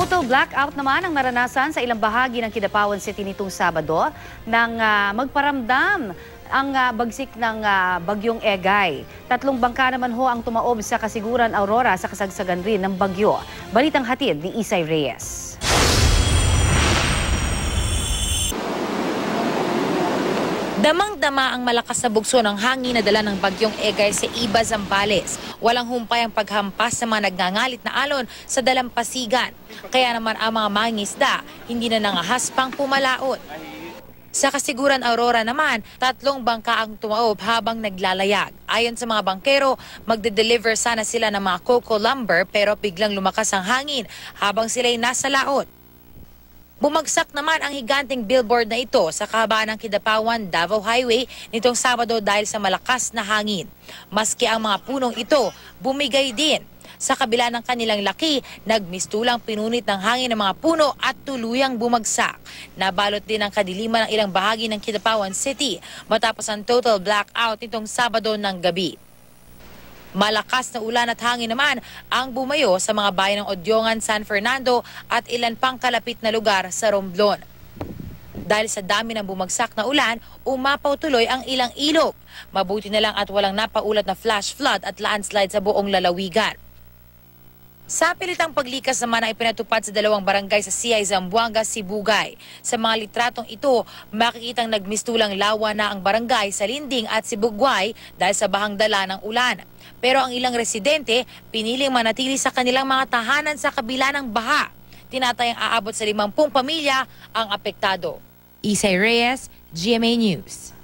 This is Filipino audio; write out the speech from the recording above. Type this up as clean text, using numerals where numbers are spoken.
Total blackout naman ang naranasan sa ilang bahagi ng Kidapawan City nitong Sabado nang magparamdam ang bagsik ng bagyong Egay. 3 bangka naman ho ang tumaob sa Kasiguran Aurora sa kasagsagan rin ng bagyo. Balitang hatid ni Isay Reyes. Damang-dama ang malakas na bugso ng hangin na dala ng bagyong Egay sa Iba, Zambales. Walang humpay ang paghampas sa mga nagngangalit na alon sa dalampasigan. Kaya naman ang mga mangingisda hindi na nangahas pang pumalaot. Sa Kasiguran Aurora naman, 3 bangka ang tumaob habang naglalayag. Ayon sa mga bangkero, magde-deliver sana sila ng mga coco lumber pero biglang lumakas ang hangin habang sila'y nasa laot. Bumagsak naman ang higanting billboard na ito sa kahabaan ng Kidapawan-Davao Highway nitong Sabado dahil sa malakas na hangin. Maski ang mga punong ito, bumigay din. Sa kabila ng kanilang laki, nagmistulang pinunit ng hangin ng mga puno at tuluyang bumagsak. Nabalot din ang kadiliman ng ilang bahagi ng Kidapawan City matapos ang total blackout nitong Sabado ng gabi. Malakas na ulan at hangin naman ang bumayo sa mga bayan ng Odyongan, San Fernando at ilan pang kalapit na lugar sa Romblon. Dahil sa dami ng bumagsak na ulan, umapaw tuloy ang ilang ilog. Mabuti na lang at walang napaulat na flash flood at landslide sa buong lalawigan. Sa pilitang paglikas naman ay pinatupad sa 2 barangay sa Siyay, Zamboanga, Sibugay. Sa mga litratong ito, makikitang nagmistulang lawa na ang barangay sa Linding at Sibugay dahil sa bahang dala ng ulan. Pero ang ilang residente, piniling manatili sa kanilang mga tahanan sa kabila ng baha. Tinatayang aabot sa 50 pamilya ang apektado. Isay Reyes, GMA News.